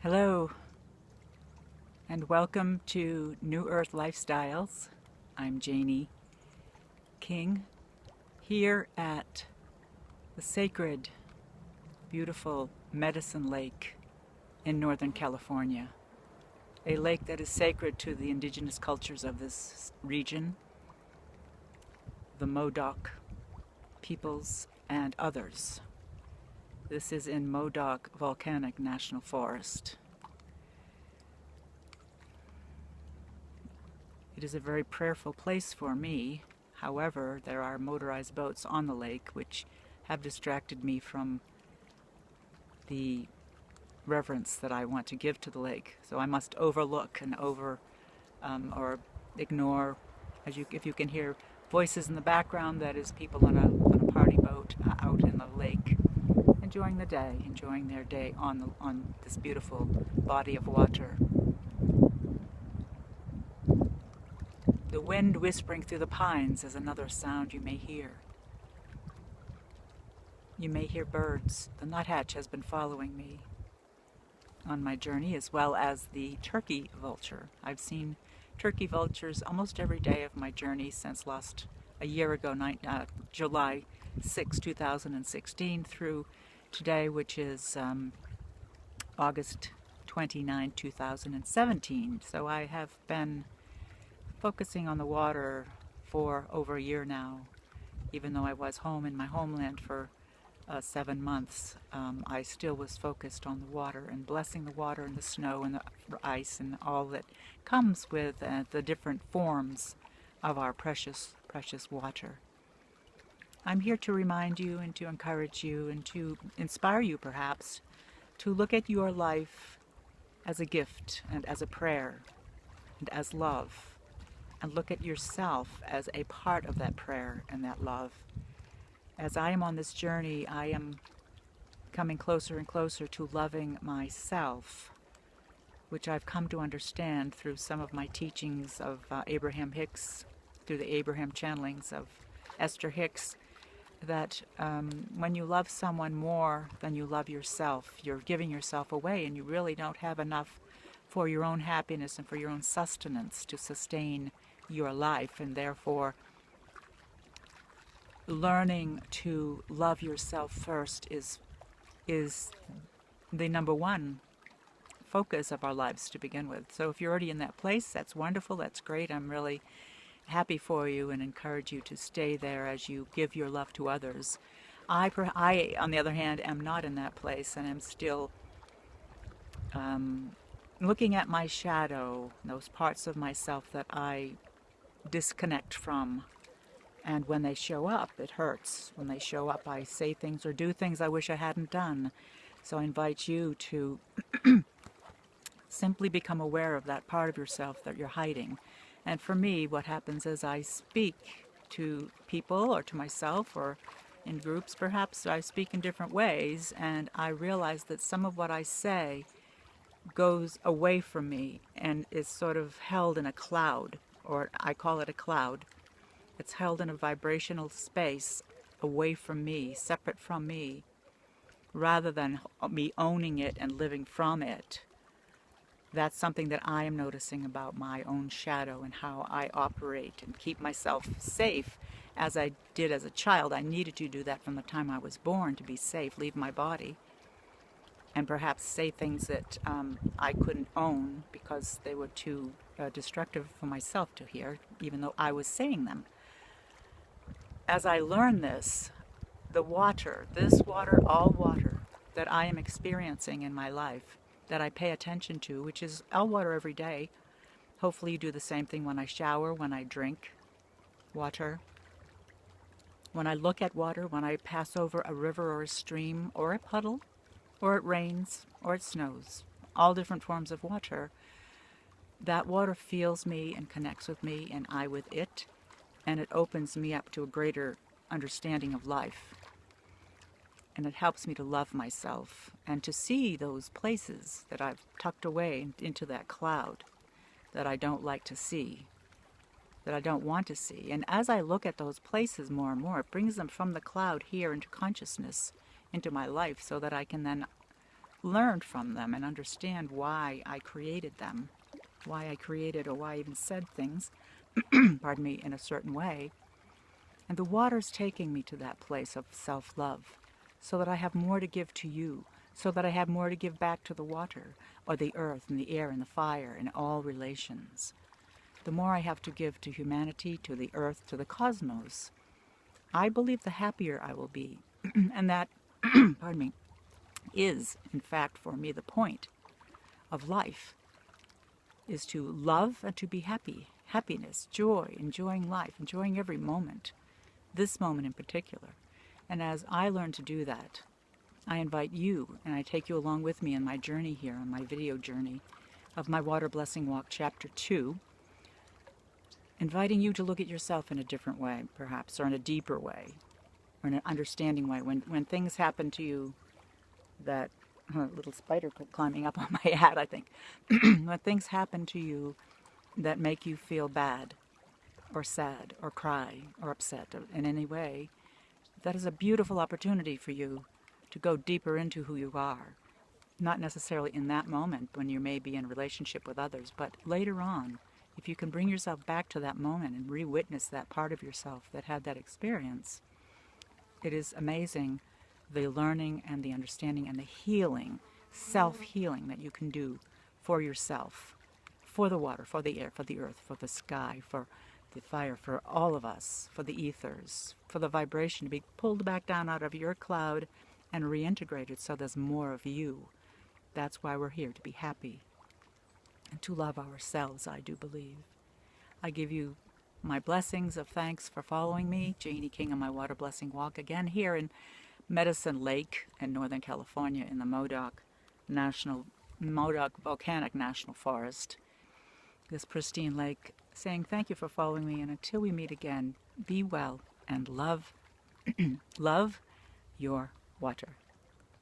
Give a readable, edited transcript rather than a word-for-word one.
Hello, and welcome to New Earth Lifestyles. I'm Janie King, here at the sacred, beautiful Medicine Lake in Northern California. A lake that is sacred to the indigenous cultures of this region, the Modoc peoples and others. This is in Modoc Volcanic National Forest. It is a very prayerful place for me. However, there are motorized boats on the lake which have distracted me from the reverence that I want to give to the lake. So I must overlook and or ignore, if you can hear voices in the background, that is people on a party boat out in the lake, enjoying the day, enjoying their day on this beautiful body of water. The wind whispering through the pines is another sound you may hear. You may hear birds. The nuthatch has been following me on my journey, as well as the turkey vulture. I've seen turkey vultures almost every day of my journey since a year ago, July 6, 2016, through today, which is August 29, 2017. So I have been focusing on the water for over a year now. Even though I was home in my homeland for 7 months, I still was focused on the water and blessing the water and the snow and the ice and all that comes with the different forms of our precious, precious water. I'm here to remind you and to encourage you and to inspire you, perhaps, to look at your life as a gift and as a prayer and as love, and look at yourself as a part of that prayer and that love. As I am on this journey, I am coming closer and closer to loving myself, which I've come to understand through some of my teachings of Abraham Hicks, through the Abraham channelings of Esther Hicks, that when you love someone more than you love yourself, you're giving yourself away, and you really don't have enough for your own happiness and for your own sustenance to sustain your life. And therefore, learning to love yourself first is the number one focus of our lives to begin with. So if you're already in that place, that's wonderful, that's great. I'm really happy for you and encourage you to stay there as you give your love to others. I on the other hand, am not in that place, and am still looking at my shadow, those parts of myself that I disconnect from. And when they show up, it hurts. When they show up, I say things or do things I wish I hadn't done. So I invite you to simply become aware of that part of yourself that you're hiding. And for me, what happens is I speak to people or to myself or in groups, perhaps I speak in different ways, and I realize that some of what I say goes away from me and is sort of held in a cloud, or I call it a cloud. It's held in a vibrational space away from me, separate from me, rather than me owning it and living from it. That's something that I am noticing about my own shadow and how I operate and keep myself safe as I did as a child. I needed to do that from the time I was born to be safe, leave my body, and perhaps say things that I couldn't own because they were too destructive for myself to hear, even though I was saying them. As I learn this, the water, this water, all water that I am experiencing in my life, that I pay attention to, which is all water every day. Hopefully you do the same thing when I shower, when I drink water, when I look at water, when I pass over a river or a stream or a puddle, or it rains or it snows, all different forms of water. That water feels me and connects with me and I with it, and it opens me up to a greater understanding of life. And it helps me to love myself and to see those places that I've tucked away into that cloud that I don't like to see, that I don't want to see. And as I look at those places more and more, it brings them from the cloud here into consciousness, into my life, so that I can then learned from them and understand why I created them, why I created or why I even said things, pardon me, in a certain way. And the water's taking me to that place of self-love so that I have more to give to you, so that I have more to give back to the water or the earth and the air and the fire and all relations. The more I have to give to humanity, to the earth, to the cosmos, I believe the happier I will be. And that, pardon me, is, in fact, for me, the point of life, is to love and to be happy. Happiness, joy, enjoying life, enjoying every moment, this moment in particular. And as I learn to do that, I invite you, and I take you along with me in my journey here, on my video journey of my Water Blessing Walk, Chapter 2, inviting you to look at yourself in a different way, perhaps, or in a deeper way, or in an understanding way. When things happen to you that, little spider climbing up on my hat, I think. When things happen to you that make you feel bad, or sad, or cry, or upset in any way, that is a beautiful opportunity for you to go deeper into who you are. Not necessarily in that moment when you may be in relationship with others, but later on, if you can bring yourself back to that moment and re-witness that part of yourself that had that experience, it is amazing the learning and the understanding and the healing, self-healing that you can do for yourself, for the water, for the air, for the earth, for the sky, for the fire, for all of us, for the ethers, for the vibration to be pulled back down out of your cloud and reintegrated so there's more of you. That's why we're here, to be happy and to love ourselves, I do believe. I give you my blessings of thanks for following me, Janie King, on my Water Blessing Walk, again here in Medicine Lake in Northern California in the Modoc Volcanic National Forest. This pristine lake, saying thank you for following me, and until we meet again, be well and love, love your water.